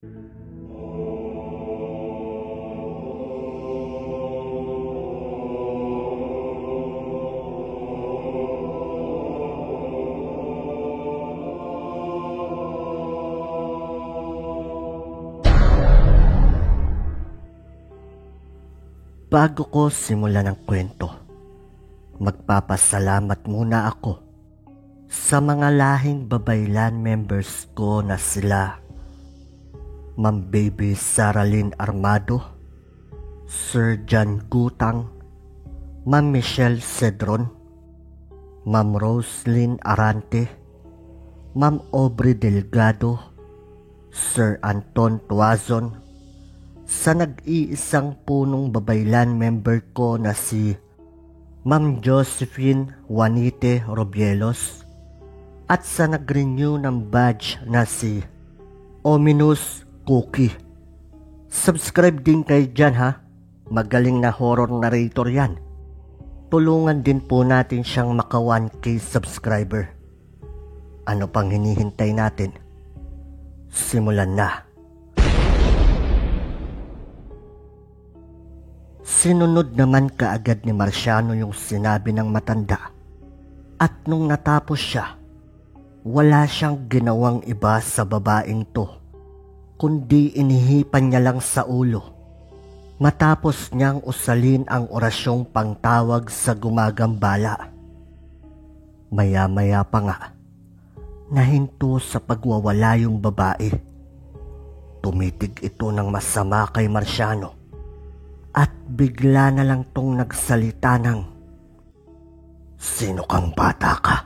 Bago ko simulan ang kwento, magpapasalamat muna ako sa mga lahing babaylan members ko na sila Ma'am Baby Saralyn Armado, Sir John Gutang, Ma'am Michelle Cedron, Ma'am Roslyn Arante, Ma'am Aubrey Delgado, Sir Anton Tuazon, sa nag-iisang punong babaylan member ko na si Ma'am Josephine Juanite Robielos, at sa nag-renew ng badge na si Ominous Cookie. Subscribe din kayo dyan ha, magaling na horror narrator yan. Tulungan din po natin siyang maka 1K subscriber. Ano pang hinihintay natin? Simulan na. Sinunod naman kaagad ni Marciano yung sinabi ng matanda, at nung natapos siya, wala siyang ginawang iba sa babaeng to, kundi inihipan niya lang sa ulo. Matapos niyang usalin ang orasyong pangtawag sa gumagambala. Maya-maya pa nga, nahinto sa pagwawala yung babae. Tumitig ito ng masama kay Marciano. At bigla na lang tong nagsalita ng, "Sino kang bata ka?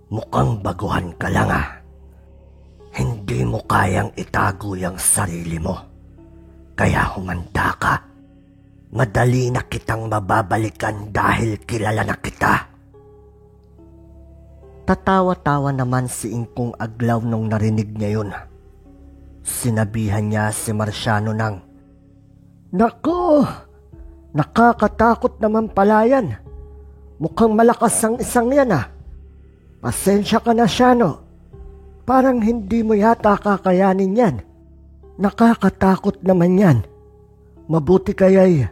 Mukhang baguhan ka lang ah. Hindi mo kayang itago yung sarili mo. Kaya humanda ka. Madali na kitang mababalikan dahil kilala na kita." Tatawa-tawa naman si Ingkong Aglaw nung narinig niya yun. Sinabihan niya si Marciano ng, "Nako, nakakatakot naman pala yan. Mukhang malakas ang isang yan ah. Pasensya ka na, Shano. Parang hindi mo yata kakayanin yan. Nakakatakot naman yan. Mabuti kaya'y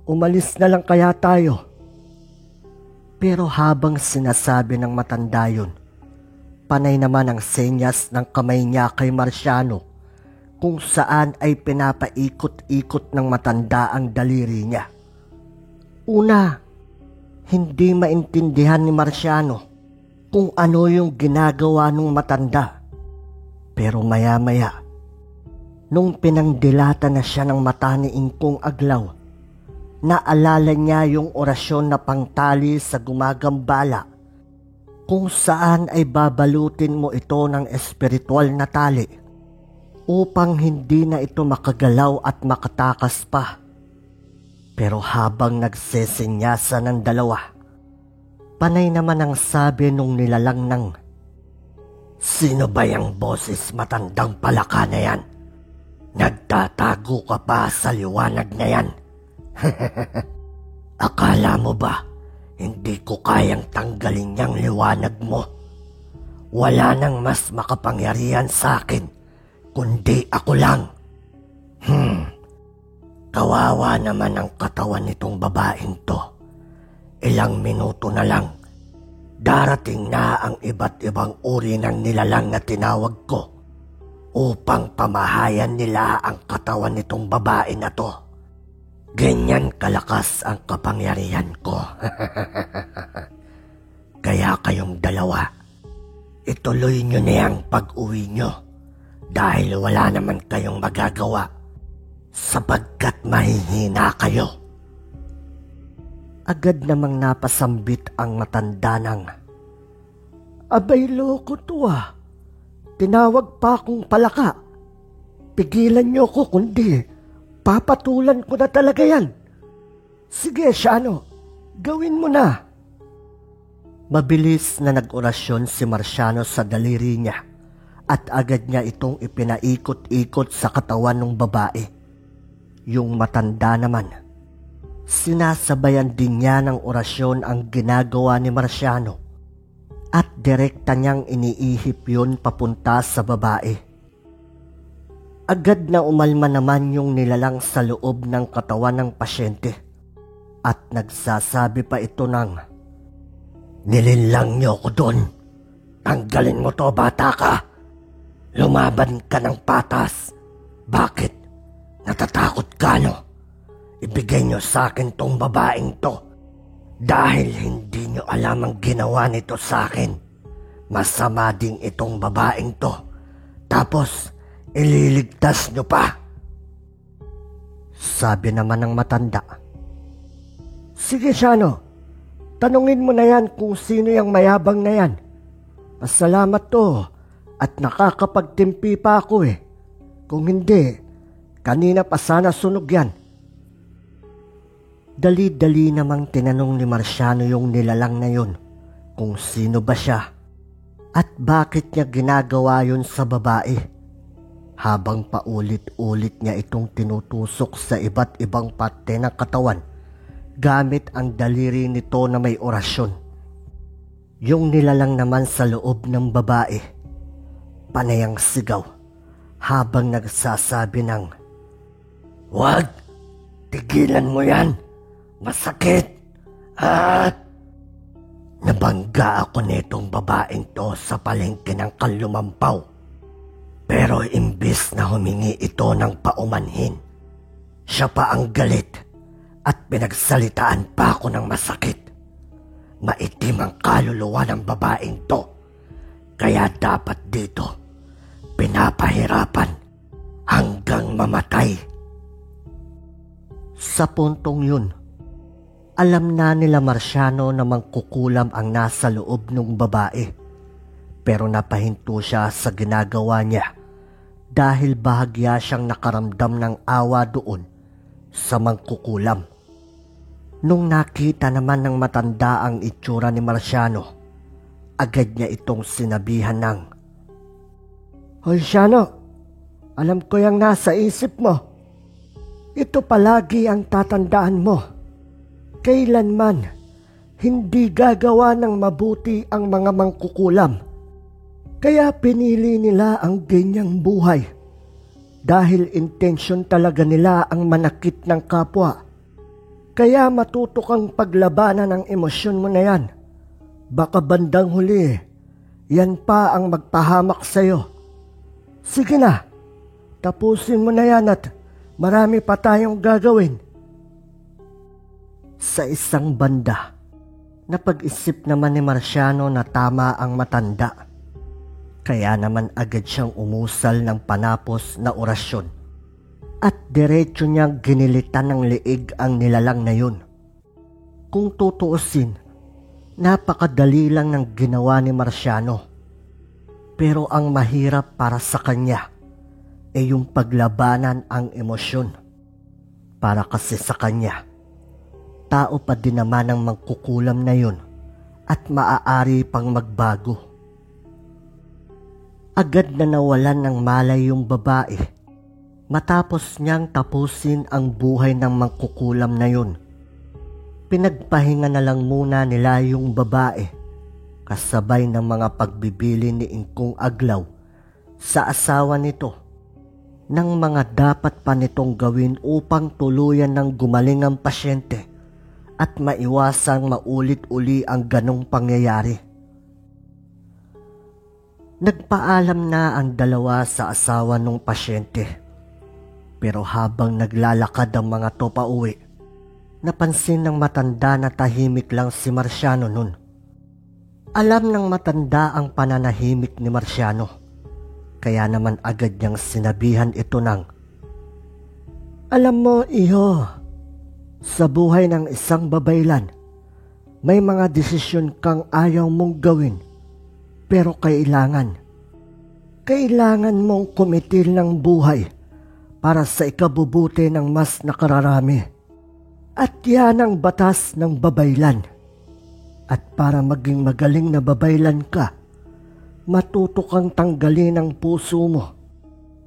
umalis na lang kaya tayo." Pero habang sinasabi ng matanda yun, panay naman ang senyas ng kamay niya kay Marciano, kung saan ay pinapaikot-ikot ng matanda ang daliri niya. Una, hindi maintindihan ni Marciano kung ano yung ginagawa ng matanda. Pero maya-maya, nung pinangdilata na siya ng mata ni Ingkong Aglaw, naalala niya yung orasyon na pangtali sa gumagambala, kung saan ay babalutin mo ito ng espiritual na tali upang hindi na ito makagalaw at makatakas pa. Pero habang nagsesenyasan ng dalawa, panay naman ang sabi nung nilalang ng, "Sino ba yung boses matandang palaka na yan? Nagtatago ka pa sa liwanag na yan? Akala mo ba hindi ko kayang tanggalin yung liwanag mo? Wala nang mas makapangyarihan sa akin kundi ako lang." Kawawa naman ang katawan nitong babaeng to. Ilang minuto na lang, darating na ang iba't ibang uri ng nilalang na tinawag ko upang pamahayan nila ang katawan nitong babae na to. Ganyan kalakas ang kapangyarihan ko. Kaya kayong dalawa, ituloy nyo na yung pag-uwi nyo. Dahil wala naman kayong magagawa sapagkat mahihina kayo. Agad namang napasambit ang matanda ng, "Abay loko to ah. Tinawag pa akong palaka. Pigilan niyo ko kundi papatulan ko na talaga yan. Sige, Shano, gawin mo na." Mabilis na nag-orasyon si Marciano sa daliri niya at agad niya itong ipinaikot-ikot sa katawan ng babae. Yung matanda naman, sinasabayan din niya ng orasyon ang ginagawa ni Marciano at direkta niyang iniihip yun papunta sa babae. Agad na umalma naman yung nilalang sa loob ng katawan ng pasyente at nagsasabi pa ito ng, "Nilinlang niyo ko doon. Tanggalin mo to, bata ka. Lumaban ka ng patas. Bakit? Natatakot ka, no? Ibigay niyo sa akin tong babaeng to. Dahil hindi niyo alam ang ginawa nito sa akin. Masama ding itong babaeng to. Tapos, ililigtas niyo pa." Sabi naman ng matanda, "Sige, Shano. Tanungin mo na yan kung sino yung mayabang na yan. Pasalamat to at nakakapagtimpi pa ako eh. Kung hindi, kanina pa sana sunog yan." Dali-dali namang tinanong ni Marciano yung nilalang na yun kung sino ba siya at bakit niya ginagawa yun sa babae, habang paulit-ulit niya itong tinutusok sa iba't ibang parte ng katawan gamit ang daliri nito na may orasyon. Yung nilalang naman sa loob ng babae, panayang sigaw habang nagsasabi ng, "Wag! Tigilan mo yan! Masakit! At nabangga ako nitong babaeng to sa palengke ng Kalumampaw. Pero imbis na humingi ito ng paumanhin, siya pa ang galit at pinagsalitaan pa ako ng masakit. Maitim ang kaluluwa ng babaeng to, kaya dapat dito pinapahirapan hanggang mamatay." Sa puntong yun, alam na nila Marciano na mangkukulam ang nasa loob ng babae, pero napahinto siya sa ginagawa niya dahil bahagya siyang nakaramdam ng awa doon sa mangkukulam. Nung nakita naman ng matanda ang itsura ni Marciano, agad niya itong sinabihan ng, "Hoy Shano, alam ko yung nasa isip mo. Ito palagi ang tatandaan mo. Kailanman hindi gagawa ng mabuti ang mga mangkukulam. Kaya pinili nila ang ganyang buhay dahil intensyon talaga nila ang manakit ng kapwa. Kaya matuto kang paglabanan ang emosyon mo na yan. Baka bandang huli, yan pa ang magpahamak sa'yo. Sige na, tapusin mo na yan at marami pa tayong gagawin." Sa isang banda, napag-isip naman ni Marciano na tama ang matanda. Kaya naman agad siyang umusal ng panapos na orasyon at diretso niyang ginilitan ng liig ang nilalang na yun. Kung tutuusin, napakadali lang ng ginawa ni Marciano. Pero ang mahirap para sa kanya ay yung paglabanan ang emosyon. Para kasi sa kanya, tao pa din naman ang mangkukulam na yun at maaari pang magbago. Agad na nawalan ng malay yung babae matapos niyang tapusin ang buhay ng mangkukulam na yun. Pinagpahinga na lang muna nila yung babae kasabay ng mga pagbibili ni Ingkong Aglaw sa asawa nito ng mga dapat pa nitong gawin upang tuluyan ng gumaling ang pasyente at maiwasang maulit-uli ang ganong pangyayari. Nagpaalam na ang dalawa sa asawa ng pasyente. Pero habang naglalakad ang mga to pauwi, napansin ng matanda na tahimik lang si Marciano nun. Alam ng matanda ang pananahimik ni Marciano, kaya naman agad niyang sinabihan ito ng, "Alam mo, iho, sa buhay ng isang babaylan, may mga desisyon kang ayaw mong gawin, pero kailangan mong kumitil ng buhay para sa ikabubuti ng mas nakararami. At yan ang batas ng babaylan. At para maging magaling na babaylan ka, matuto kang tanggalin ang puso mo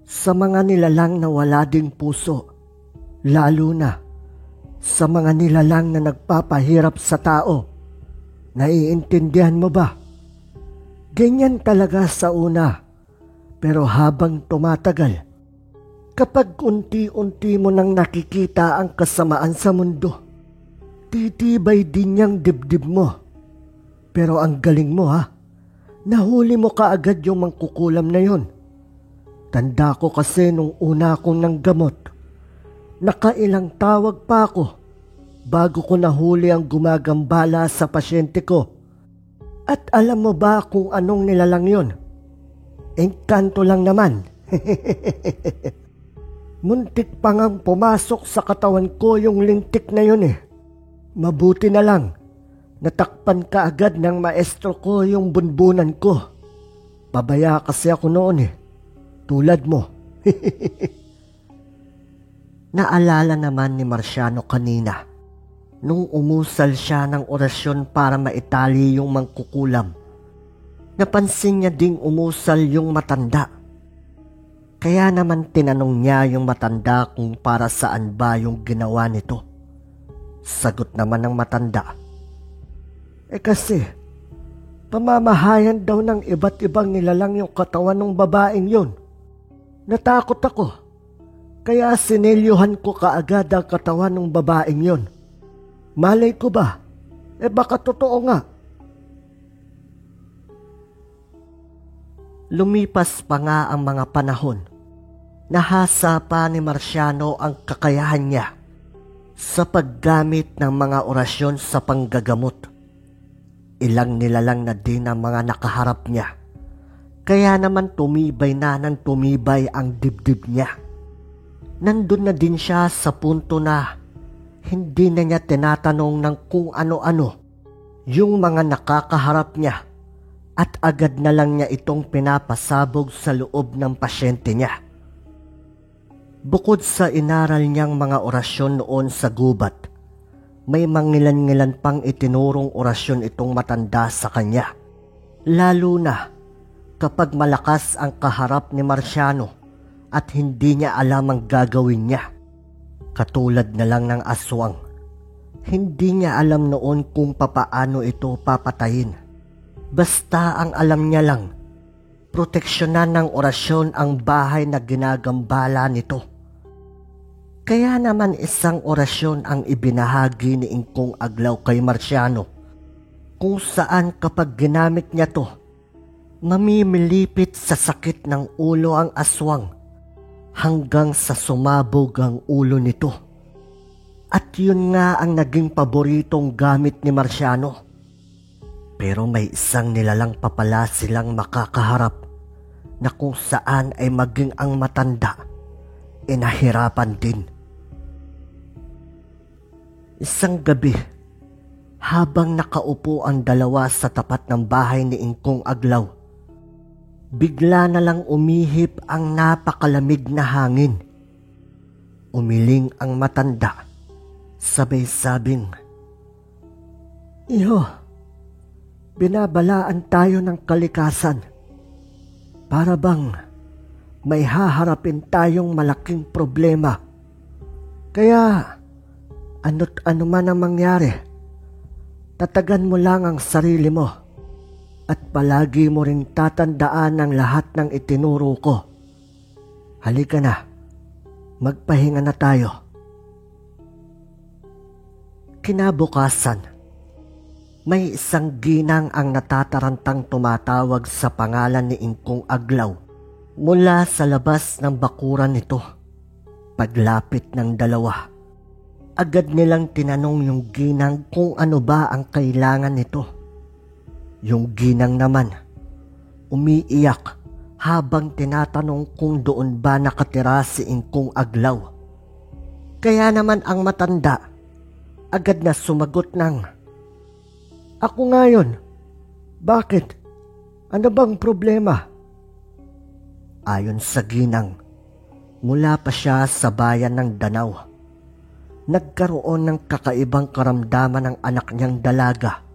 sa mga nilalang na wala ding puso, lalo na sa mga nilalang na nagpapahirap sa tao. Naiintindihan mo ba? Ganyan talaga sa una, pero habang tumatagal, Kapag unti-unti mo nang nakikita ang kasamaan sa mundo, titibay din niyang dibdib mo. Pero ang galing mo ha, nahuli mo kaagad yung mangkukulam na yon. Tanda ko kasi nung una akong nanggamot, nakailang tawag pa ako bago ko nahuli ang gumagambala sa pasyente ko. At alam mo ba kung anong nilalang yon? Engkanto lang naman. Muntik pa ngang pumasok sa katawan ko yung lintik na yun eh. Mabuti na lang, natakpan ka agad ng maestro ko yung bunbunan ko. Pabaya kasi ako noon eh, tulad mo. Naalala naman ni Marciano kanina, nung umusal siya ng orasyon para maitali yung mangkukulam. Napansin niya ding umusal yung matanda. Kaya naman tinanong niya yung matanda kung para saan ba yung ginawa nito. Sagot naman ng matanda, kasi pamamahayan daw ng iba't ibang nilalang yung katawan ng babaeng yun. Natakot ako, kaya sinelyuhan ko kaagad ang katawan ng babaeng yun. Malay ko ba, baka totoo nga. Lumipas pa nga ang mga panahon. Nahasa pa ni Marciano ang kakayahan niya sa paggamit ng mga orasyon sa panggagamot. Ilang nilalang na din ang mga nakaharap niya. Kaya naman tumibay na ng tumibay ang dibdib niya. Nandun na din siya sa punto na hindi na niya tinatanong ng kung ano-ano yung mga nakakaharap niya at agad na lang niya itong pinapasabog sa loob ng pasyente niya. Bukod sa inaral niyang mga orasyon noon sa gubat, may mangilan-ngilan pang itinurong orasyon itong matanda sa kanya. Lalo na kapag malakas ang kaharap ni Marciano at hindi niya alam ang gagawin niya. Katulad na lang ng aswang. Hindi niya alam noon kung papaano ito papatayin. Basta ang alam niya lang, proteksyonan ng orasyon ang bahay na ginagambala nito. Kaya naman isang orasyon ang ibinahagi ni Ingkong Aglaw kay Marciano, kung saan kapag ginamit niya to, mamimilipit sa sakit ng ulo ang aswang hanggang sa sumabog ang ulo nito. At yun nga ang naging paboritong gamit ni Marciano. Pero may isang nilalang pa pala silang makakaharap na kung saan ay maging ang matanda, nahirapan din. Isang gabi, habang nakaupo ang dalawa sa tapat ng bahay ni Ingkong Aglaw, bigla na lang umihip ang napakalamig na hangin. Umiling ang matanda, sabay sabing, "Iho, binabalaan tayo ng kalikasan. Para bang may haharapin tayong malaking problema. Kaya ano't ano man ang mangyari, tatagan mo lang ang sarili mo at palagi mo ring tatandaan ang lahat ng itinuro ko. Halika na, magpahinga na tayo." Kinabukasan, may isang ginang ang natatarantang tumatawag sa pangalan ni Ingkong Aglaw mula sa labas ng bakuran nito. Paglapit ng dalawa, agad nilang tinanong yung ginang kung ano ba ang kailangan nito. Yung ginang naman, umiiyak habang tinatanong kung doon ba nakatira si Ingkong Aglaw. Kaya naman ang matanda, agad na sumagot ng, "Ako nga yun. Bakit? Ano bang problema?" Ayon sa ginang, mula pa siya sa bayan ng Danau, nagkaroon ng kakaibang karamdaman ng anak niyang dalaga,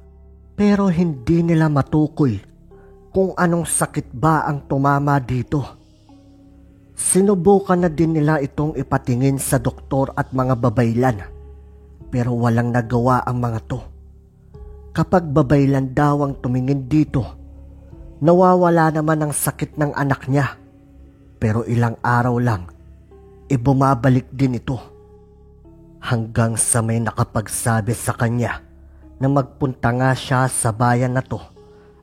pero hindi nila matukoy kung anong sakit ba ang tumama dito. Sinubukan na din nila itong ipatingin sa doktor at mga babaylan, pero walang nagawa ang mga to. Kapag babaylan daw ang tumingin dito, nawawala naman ang sakit ng anak niya. Pero ilang araw lang, bumabalik din ito. Hanggang sa may nakapagsabi sa kanya na magpunta nga siya sa bayan na to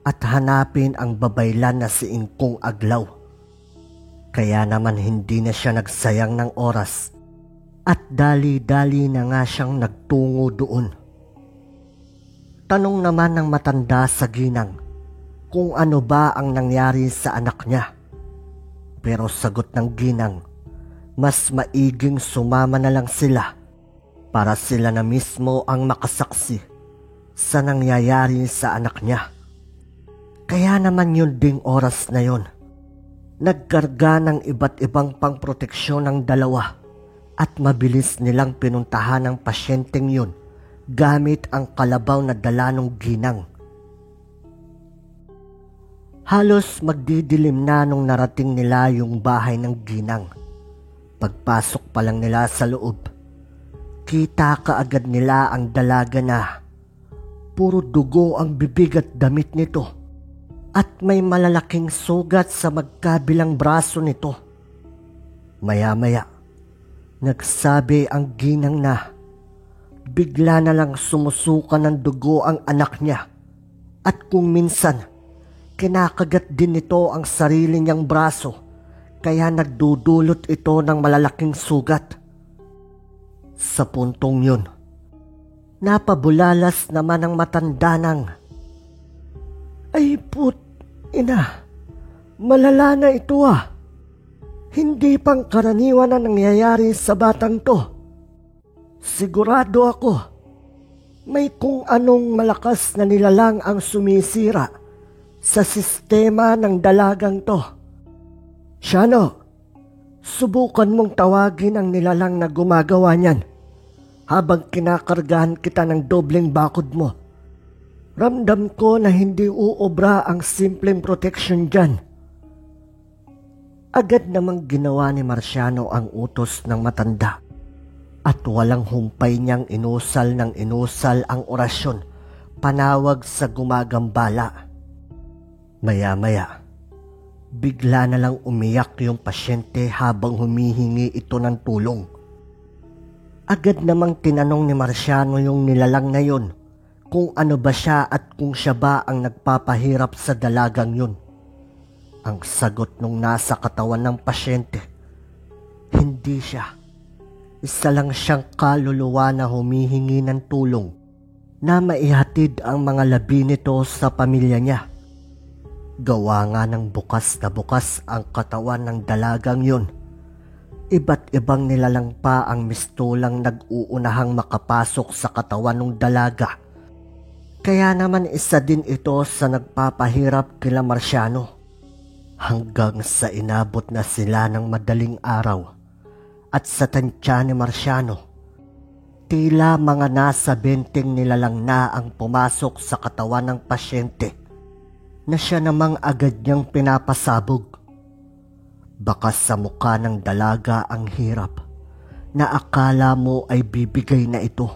at hanapin ang babaylan na si Ingkong Aglaw. Kaya naman hindi na siya nagsayang ng oras at dali-dali na nga siyang nagtungo doon. Tanong naman ng matanda sa ginang kung ano ba ang nangyari sa anak niya. Pero sagot ng ginang, mas maiging sumama na lang sila para sila na mismo ang makasaksi sa nangyayari sa anak niya. Kaya naman yun ding oras na yun, nagkarga ng iba't ibang pangproteksyon ng dalawa at mabilis nilang pinuntahan ang pasyenteng yun gamit ang kalabaw na dala ng ginang. Halos magdidilim na nung narating nila yung bahay ng ginang. Pagpasok pa lang nila sa loob, kita kaagad nila ang dalaga na puro dugo ang bibig at damit nito at may malalaking sugat sa magkabilang braso nito. Maya-maya, nagsabi ang ginang na bigla na lang sumusuka ng dugo ang anak niya at kung minsan, kinakagat din nito ang sarili niyang braso kaya nagdudulot ito ng malalaking sugat. Sa puntong yun, napabulalas naman ang matanda ng, "Ay ina, malala na ito ah. Hindi pang karaniwan na nangyayari sa batang to. Sigurado ako, may kung anong malakas na nilalang ang sumisira sa sistema ng dalagang to. Shano, subukan mong tawagin ang nilalang na gumagawa niyan habang kinakargahan kita ng dobleng bakod mo. Ramdam ko na hindi uobra ang simpleng protection dyan." Agad namang ginawa ni Marciano ang utos ng matanda at walang humpay niyang inusal ng inusal ang orasyon panawag sa gumagambala. Maya-maya, bigla na lang umiyak yung pasyente habang humihingi ito ng tulong. Agad namang tinanong ni Marciano yung nilalang na yun kung ano ba siya at kung siya ba ang nagpapahirap sa dalagang yun. Ang sagot nung nasa katawan ng pasyente, hindi siya. Isa lang siyang kaluluwa na humihingi ng tulong na maihatid ang mga labi nito sa pamilya niya. Gawa nga ng bukas na bukas ang katawan ng dalagang yun. Iba't ibang nilalang pa ang mistulang nag-uunahang makapasok sa katawan ng dalaga. Kaya naman isa din ito sa nagpapahirap kila Marciano. Hanggang sa inabot na sila ng madaling araw at sa tansya ni Marciano, tila mga nasa 20 nilalang na ang pumasok sa katawan ng pasyente na siya namang agad niyang pinapasabog. Baka sa mukha ng dalaga ang hirap na akala mo ay bibigay na ito.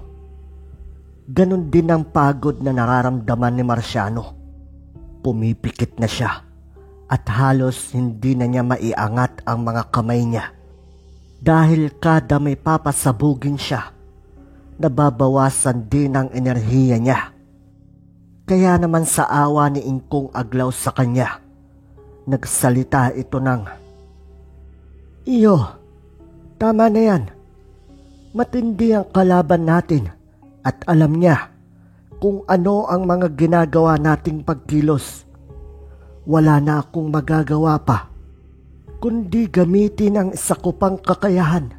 Ganon din ang pagod na nararamdaman ni Marciano. Pumipikit na siya at halos hindi na niya maiangat ang mga kamay niya dahil kada may papasabugin siya, nababawasan din ang enerhiya niya. Kaya naman sa awa ni Ingkong Aglaw sa kanya, nagsalita ito ng, "Iyo, tama na yan. Matindi ang kalaban natin at alam niya kung ano ang mga ginagawa nating pagkilos. Wala na akong magagawa pa, kundi gamitin ang isa ko pang kakayahan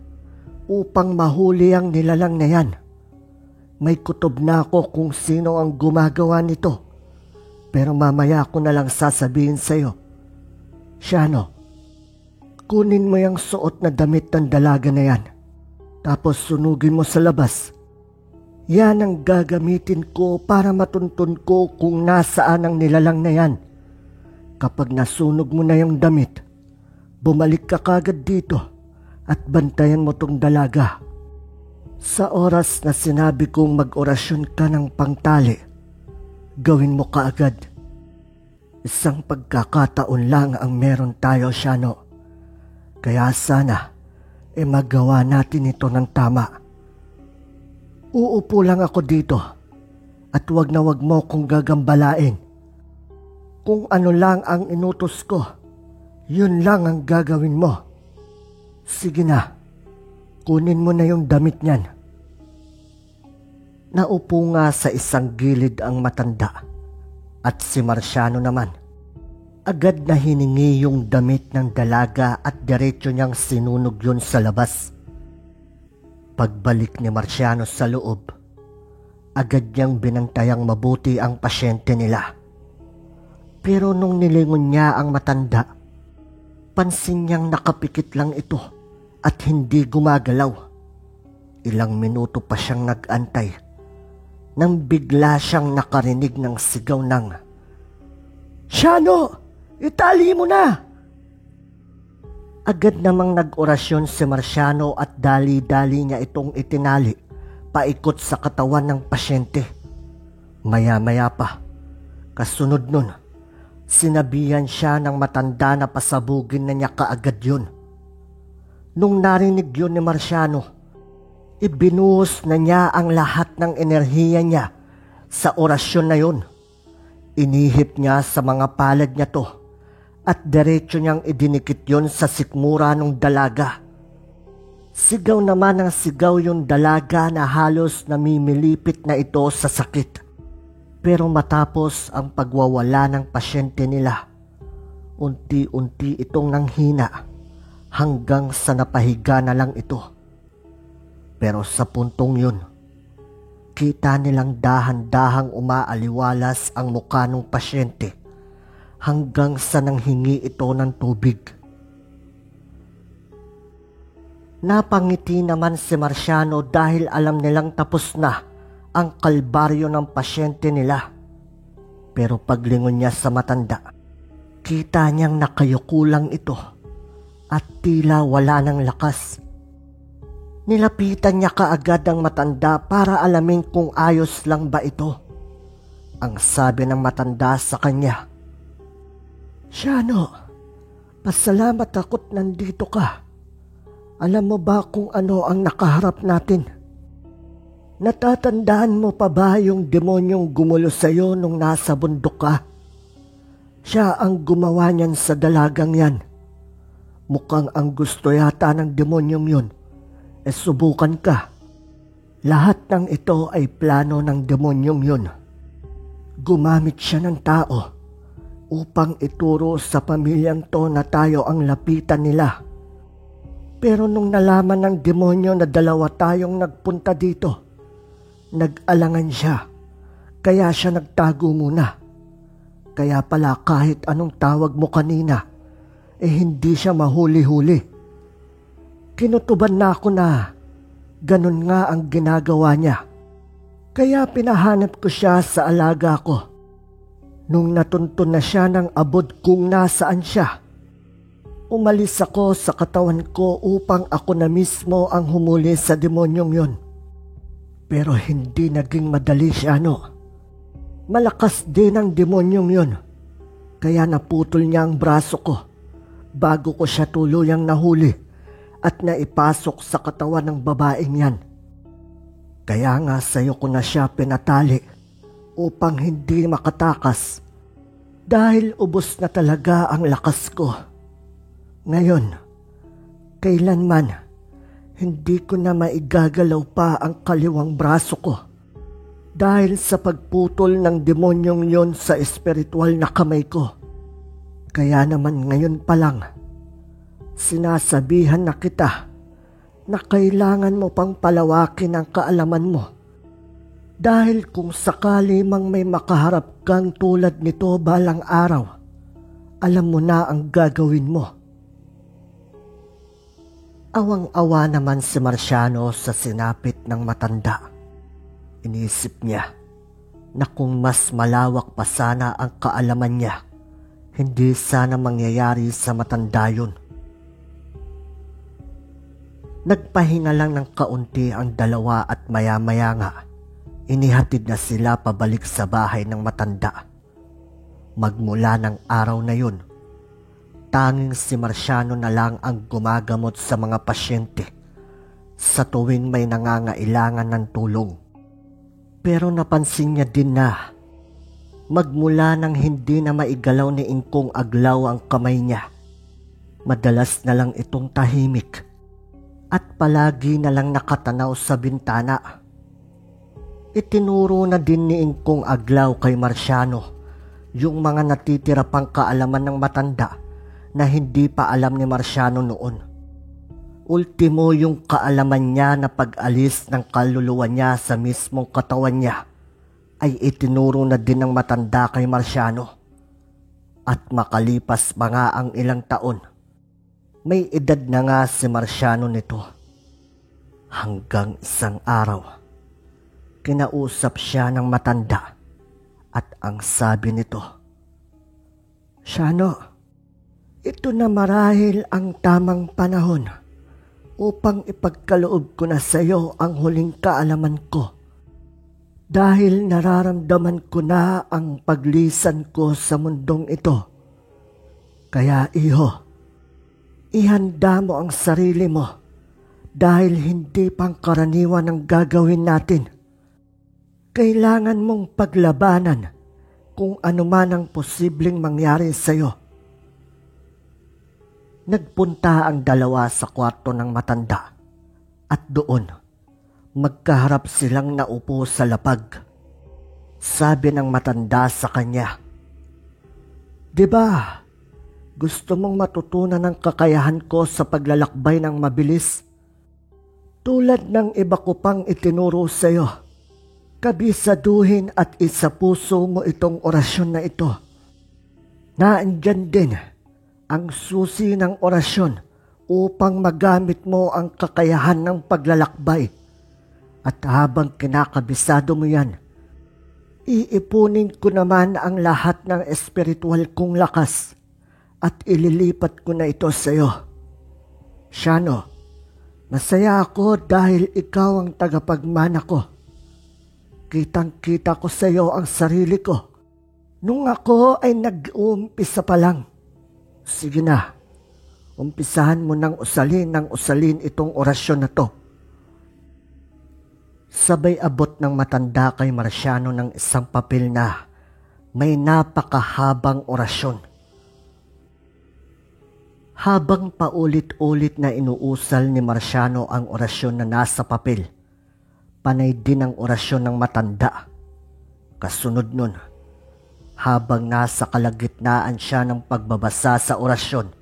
upang mahuli ang nilalang na yan. May kutob na ako kung sino ang gumagawa nito, pero mamaya ko na lang sasabihin sa'yo. Shano, kunin mo yung suot na damit ng dalaga na yan, tapos sunugin mo sa labas. Yan ang gagamitin ko para matuntun ko kung nasaan ang nilalang na yan. Kapag nasunog mo na yung damit, bumalik ka kagad dito at bantayan mo tong dalaga. Sa oras na sinabi kong mag-orasyon ka ng pangtali, gawin mo kaagad. Isang pagkakataon lang ang meron tayo, Shano. Kaya sana, magawa natin ito ng tama. Uupo lang ako dito at wag na wag mo kong gagambalain. Kung ano lang ang inutos ko, yun lang ang gagawin mo. Sige na, kunin mo na yung damit niyan. Naupo nga sa isang gilid ang matanda at si Marciano naman. Agad na hiningi yung damit ng dalaga at diretso niyang sinunog yun sa labas. Pagbalik ni Marciano sa loob, agad niyang binantayang mabuti ang pasyente nila. Pero nung nilingon niya ang matanda, pansin niyang nakapikit lang ito at hindi gumagalaw. Ilang minuto pa siyang nag-antay nang bigla siyang nakarinig ng sigaw ng, "Ciano! Itali mo na!" Agad namang nag-orasyon si Marciano at dali-dali niya itong itinali paikot sa katawan ng pasyente. Maya-maya pa, kasunod nun, sinabihan siya ng matanda na pasabugin na niya kaagad yun. Nung narinig yun ni Marciano, ibinuhos na niya ang lahat ng enerhiya niya sa orasyon na yun. Inihip niya sa mga palad niya to at diretso niyang idinikit yon sa sikmura ng dalaga. Sigaw naman ng sigaw yung dalaga na halos namimilipit na ito sa sakit. Pero matapos ang pagwawala ng pasyente nila, unti-unti itong nanghina hanggang sa napahiga na lang ito. Pero sa puntong yun, kita nilang dahan-dahang umaaliwalas ang mukha ng pasyente hanggang sa nanghingi ito ng tubig. Napangiti naman si Marciano dahil alam nilang tapos na ang kalbaryo ng pasyente nila. Pero paglingon niya sa matanda, kita niyang nakayuko lang ito at tila wala ng lakas. Nilapitan niya kaagad ang matanda para alamin kung ayos lang ba ito. Ang sabi ng matanda sa kanya, "Ciano, pasalamat ako't nandito ka. Alam mo ba kung ano ang nakaharap natin? Natatandaan mo pa ba yung demonyong gumulo sa'yo nung nasa bundok ka? Siya ang gumawa niyan sa dalagang yan. Mukhang ang gusto yata ng demonyong yun, subukan ka. Lahat ng ito ay plano ng demonyong yun. Gumamit siya ng tao upang ituro sa pamilyang to na tayo ang lapitan nila. Pero nung nalaman ng demonyo na dalawa tayong nagpunta dito, nag-alangan siya, kaya siya nagtago muna. Kaya pala kahit anong tawag mo kanina, hindi siya mahuli-huli. Kinutuban na ako na ganun nga ang ginagawa niya. Kaya pinahanap ko siya sa alaga ko. Nung natuntun na siya ng abot kung nasaan siya, umalis ako sa katawan ko upang ako na mismo ang humuli sa demonyong yon. Pero hindi naging madali siya, no? Malakas din ang demonyong yon. Kaya naputol niya ang braso ko bago ko siya tuluyang nahuli at naipasok sa katawan ng babaeng yan. Kaya nga sa'yo ko na siya pinatali upang hindi makatakas dahil ubos na talaga ang lakas ko. Ngayon, kailanman, hindi ko na maigagalaw pa ang kaliwang braso ko dahil sa pagputol ng demonyong yon sa espiritual na kamay ko. Kaya naman ngayon pa lang, sinasabihan na kita na kailangan mo pang palawakin ang kaalaman mo. Dahil kung sakali mang may makaharap kang tulad nito balang araw, alam mo na ang gagawin mo. Awang-awa naman si Marciano sa sinapit ng matanda. Inisip niya na kung mas malawak pa sana ang kaalaman niya, hindi sana mangyayari sa matanda yun. Nagpahinga lang ng kaunti ang dalawa at maya-maya nga, inihatid na sila pabalik sa bahay ng matanda. Magmula ng araw na yun, tanging si Marciano na lang ang gumagamot sa mga pasyente sa tuwing may nangangailangan ng tulong. Pero napansin niya din na magmula nang hindi na maigalaw ni Ingkong Aglaw ang kamay niya, madalas na lang itong tahimik at palagi na lang nakatanaw sa bintana. Itinuro na din ni Ingkong Aglaw kay Marciano yung mga natitira pang kaalaman ng matanda na hindi pa alam ni Marciano noon. Ultimo yung kaalaman niya na pag-alis ng kaluluwa niya sa mismong katawan niya ay itinuro na din ng matanda kay Marciano. At makalipas pa nga ang ilang taon, may edad na nga si Marciano nito. Hanggang isang araw, kinausap siya ng matanda at ang sabi nito, "Ciano, ito na marahil ang tamang panahon upang ipagkaloob ko na sa iyo ang huling kaalaman ko. Dahil nararamdaman ko na ang paglisan ko sa mundong ito. Kaya iho, ihanda mo ang sarili mo dahil hindi pangkaraniwan ang gagawin natin. Kailangan mong paglabanan kung ano man ang posibleng mangyari sa iyo." Nagpunta ang dalawa sa kwarto ng matanda at doon magkaharap silang naupo sa lapag. Sabi ng matanda sa kanya, "Diba, gusto mong matutunan ang kakayahan ko sa paglalakbay ng mabilis? Tulad ng iba ko pang itinuro sa iyo, kabisaduhin at isapuso mo itong orasyon na ito. Naandyan din ang susi ng orasyon upang magamit mo ang kakayahan ng paglalakbay. At habang kinakabisado mo yan, iipunin ko naman ang lahat ng espiritual kong lakas at ililipat ko na ito sa iyo. Ciano, masaya ako dahil ikaw ang tagapagmana ko. Kitang-kita ko sa iyo ang sarili ko nung ako ay nag-uumpisa pa lang. Sige na, umpisahan mo ng usalin itong orasyon na to." Sabay abot ng matanda kay Marciano ng isang papel na may napakahabang orasyon. Habang paulit-ulit na inuusal ni Marciano ang orasyon na nasa papel, panay din ang orasyon ng matanda. Kasunod nun, habang nasa kalagitnaan siya ng pagbabasa sa orasyon,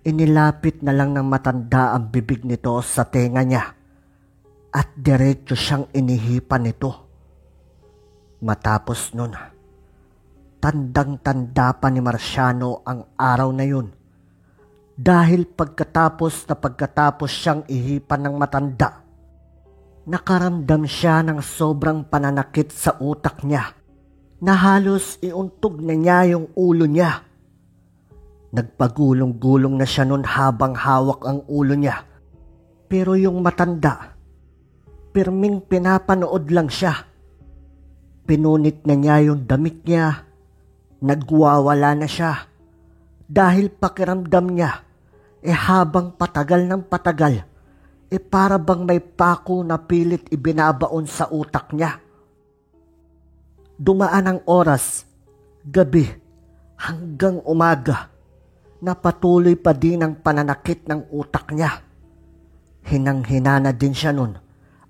inilapit na lang ng matanda ang bibig nito sa tenga niya at diretso siyang inihipan nito. Matapos nun, tandang-tanda pa ni Marciano ang araw na yun dahil pagkatapos siyang ihipan ng matanda, nakaramdam siya ng sobrang pananakit sa utak niya na halos iuntog na niya yung ulo niya. Nagpagulong-gulong na siya nun habang hawak ang ulo niya, pero yung matanda, pirming pinapanood lang siya. Pinunit na niya yung damit niya. Nagwawala na siya. Dahil pakiramdam niya, habang patagal ng patagal, para bang may pako na pilit ibinabaon sa utak niya. Dumaan ang oras, gabi, hanggang umaga, na patuloy pa din ang pananakit ng utak niya. Hinang-hina na din siya nun.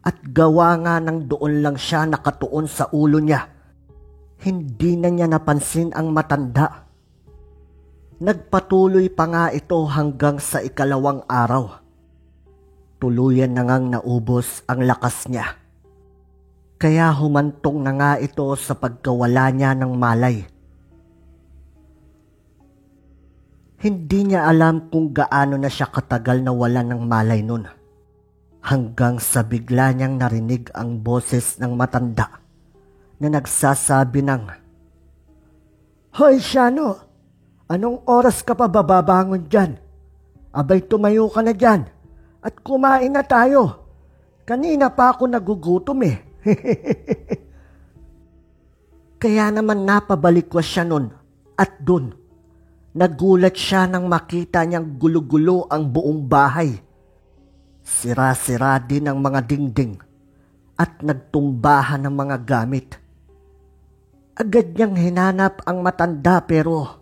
At gawa nga ng doon lang siya nakatuon sa ulo niya. Hindi na niya napansin ang matanda. Nagpatuloy pa nga ito hanggang sa ikalawang araw. Tuluyan na ngang naubos ang lakas niya. Kaya humantong na nga ito sa pagkawala niya ng malay. Hindi niya alam kung gaano na siya katagal na wala ng malay nun. Hanggang sa bigla niyang narinig ang boses ng matanda na nagsasabi ng, "Hoy, Ciano, anong oras ka pa bababangon dyan? Abay, tumayo ka na dyan at kumain na tayo. Kanina pa ako nagugutom eh." Kaya naman napabalik ko siya nun at dun Nagulat siya nang makita niyang gulo-gulo ang buong bahay. Sira-sira din ang mga dingding at nagtumbahan ng mga gamit. Agad niyang hinanap ang matanda pero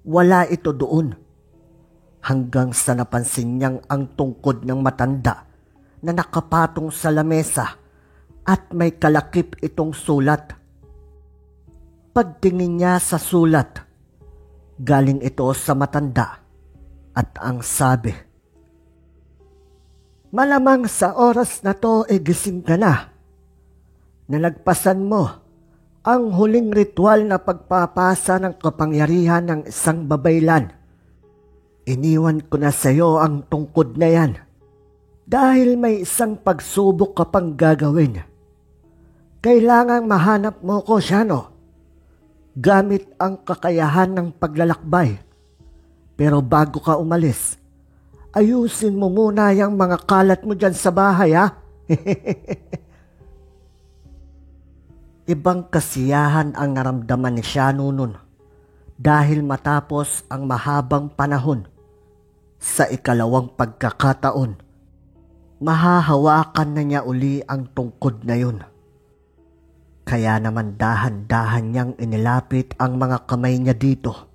wala ito doon. Hanggang sa napansin niyang ang tungkod ng matanda na nakapatong sa lamesa at may kalakip itong sulat. Pagtingin niya sa sulat, galing ito sa matanda at ang sabi, "Malamang sa oras na to gising ka na. Nalagpasan mo ang huling ritual na pagpapasa ng kapangyarihan ng isang babaylan. Iniwan ko na sa iyo ang tungkod na yan dahil may isang pagsubok ka pang gagawin. Kailangang mahanap mo ko, Shano, gamit ang kakayahan ng paglalakbay. Pero bago ka umalis, ayusin mo muna yung mga kalat mo dyan sa bahay, ha?" Ibang kasiyahan ang naramdaman ni Shano nun dahil matapos ang mahabang panahon, sa ikalawang pagkakataon, mahahawakan na niya uli ang tungkod na yun. Kaya naman dahan-dahan niyang inilapit ang mga kamay niya dito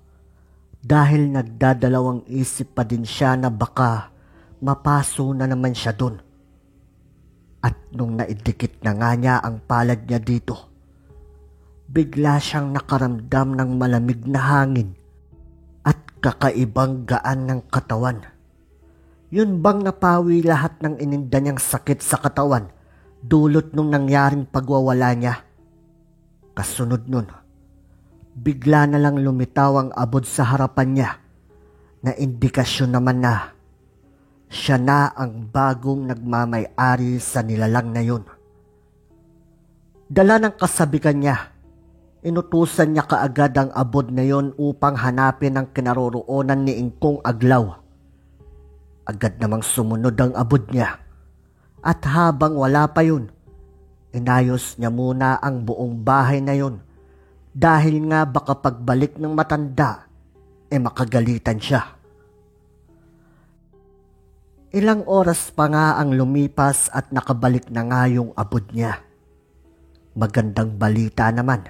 dahil nagdadalawang isip pa din siya na baka mapaso na naman siya dun. At nung naidikit na nga niya ang palad niya dito, bigla siyang nakaramdam ng malamig na hangin at kakaibang gaan ng katawan. Yun bang napawi lahat ng ininda niyang sakit sa katawan dulot nung nangyaring pagwawala niya? Kasunod nun, bigla na lang lumitaw ang abot sa harapan niya na indikasyon naman na siya na ang bagong nagmamay-ari sa nilalang na yun. Dala ng kasabikan niya, inutusan niya kaagad ang abod na yon upang hanapin ang kinaroroonan ni Ingkong Aglaw. Agad namang sumunod ang abod niya at habang wala pa yun, inayos niya muna ang buong bahay na yon dahil nga baka pagbalik ng matanda, makagalitan siya. Ilang oras pa nga ang lumipas at nakabalik na nga yung abod niya. Magandang balita naman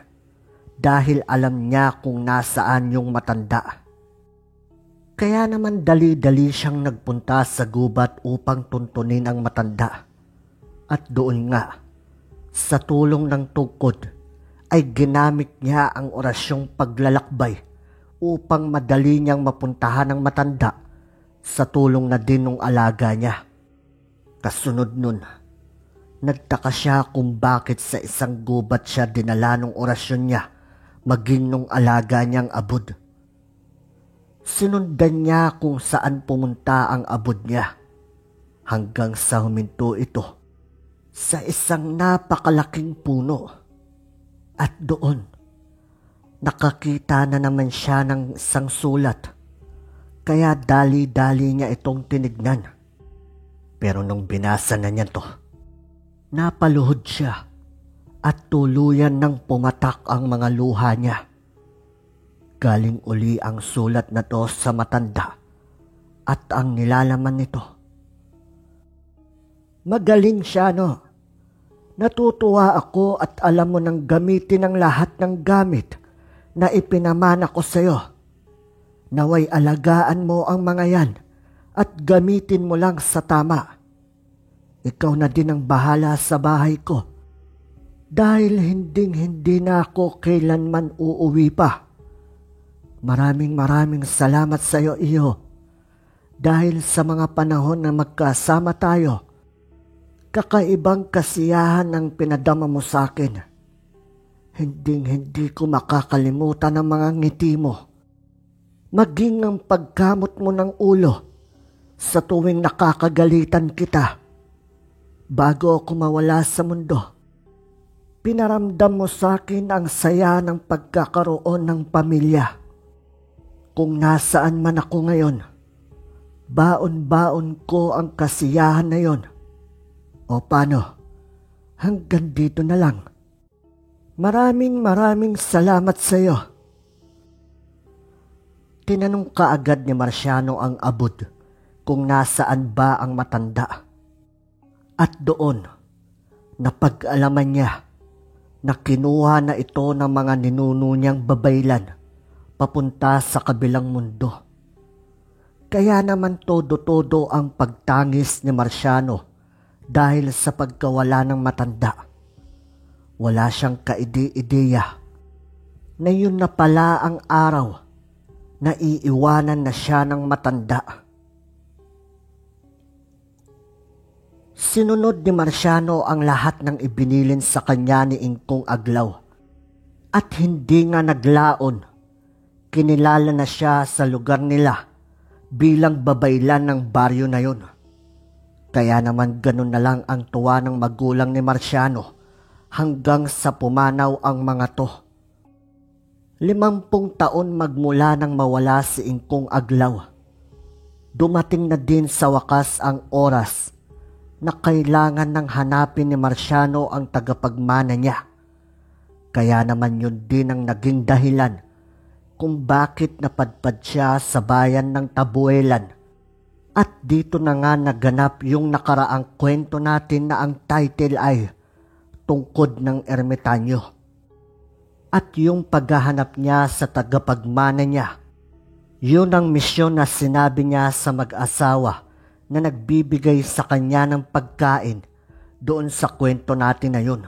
dahil alam niya kung nasaan yung matanda. Kaya naman dali-dali siyang nagpunta sa gubat upang tuntunin ang matanda. At doon nga, sa tulong ng tungkod, ay ginamit niya ang orasyong paglalakbay upang madali niyang mapuntahan ang matanda sa tulong na din ng alaga niya. Kasunod nun, nagtaka siya kung bakit sa isang gubat siya dinala ng orasyon niya maging nung alaga niyang abod. Sinundan niya kung saan pumunta ang abod niya hanggang sa huminto ito sa isang napakalaking puno. At doon, nakakita na naman siya ng isang sulat, kaya dali-dali niya itong tinignan. Pero nung binasa na niya to, napaluhod siya at tuluyan nang pumatak ang mga luha niya. Galing uli ang sulat na to sa matanda at ang nilalaman nito. "Magaling siya, no? Natutuwa ako at alam mo nang gamitin ang lahat ng gamit na ipinamana ko sa iyo. Naway alagaan mo ang mga yan at gamitin mo lang sa tama. Ikaw na din ang bahala sa bahay ko dahil hindi na ako kailanman uuwi pa. Maraming salamat sa iyo dahil sa mga panahon na magkasama tayo, kakaibang kasiyahan ang pinadama mo sa akin. Hindi ko makakalimutan ang mga ngiti mo, maging ang pagkamot mo ng ulo sa tuwing nakakagalitan kita. Bago ako mawala sa mundo, pinaramdam mo sa akin ang saya ng pagkakaroon ng pamilya. Kung nasaan man ako ngayon, baon-baon ko ang kasiyahan na yon. O paano? Hanggang dito na lang. Maraming salamat sa iyo." Tinanong kaagad ni Marciano ang abod kung nasaan ba ang matanda. At doon, napag-alaman niya na kinuha na ito ng mga ninuno niyang babaylan papunta sa kabilang mundo. Kaya naman todo-todo ang pagtangis ni Marciano dahil sa pagkawala ng matanda. Wala siyang kaide-ideya na yun na pala ang araw na iiwanan na siya ng matanda. Sinunod ni Marciano ang lahat ng ibinilin sa kanya ni Ingkong Aglaw at hindi nga naglaon. Kinilala na siya sa lugar nila bilang babaylan ng baryo na yun. Kaya naman ganun na lang ang tuwa ng magulang ni Marciano hanggang sa pumanaw ang mga to. 50 taon magmula nang mawala si Ingkong Aglaw. Dumating na din sa wakas ang oras na kailangan nang hanapin ni Marciano ang tagapagmana niya. Kaya naman yun din ang naging dahilan kung bakit napadpad siya sa bayan ng Tabuelan. At dito na nga naganap yung nakaraang kwento natin na ang title ay Tungkod ng Ermitanyo. At yung paghahanap niya sa tagapagmana niya, yun ang misyon na sinabi niya sa mag-asawa na nagbibigay sa kanya ng pagkain doon sa kwento natin na yun.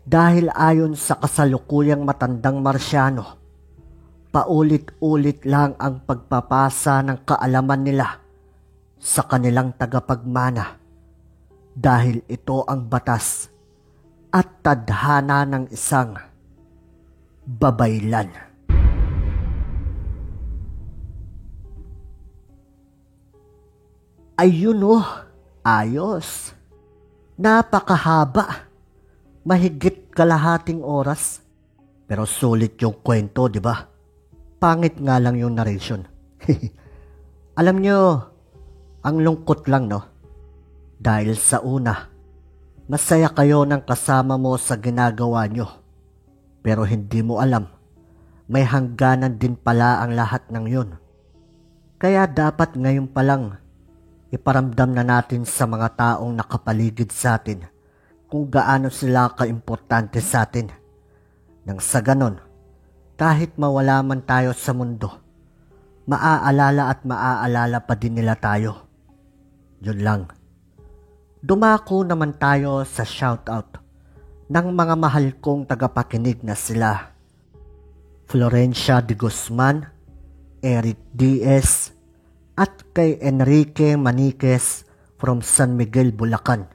Dahil ayon sa kasalukuyang matandang Marciano, paulit-ulit lang ang pagpapasa ng kaalaman nila sa kanilang tagapagmana dahil ito ang batas at tadhana ng isang babaylan. Ayun ayos. Napakahaba. Mahigit kalahating oras. Pero sulit yung kwento, di ba? Pangit nga lang yung narration. Alam nyo, ang lungkot lang, no? Dahil sa una, masaya kayo ng kasama mo sa ginagawa nyo. Pero hindi mo alam, may hangganan din pala ang lahat ng yun. Kaya dapat ngayon pa lang, iparamdam na natin sa mga taong nakapaligid sa atin kung gaano sila kaimportante sa atin. Nang sa ganon, kahit mawala man tayo sa mundo, maaalala at maaalala pa din nila tayo. Yun lang. Dumako naman tayo sa shoutout ng mga mahal kong tagapakinig na sila Florencia de Guzman, Eric Diaz, at kay Enrique Maniquez from San Miguel, Bulacan.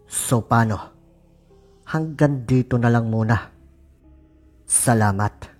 So paano? Hanggang dito na lang muna. Salamat.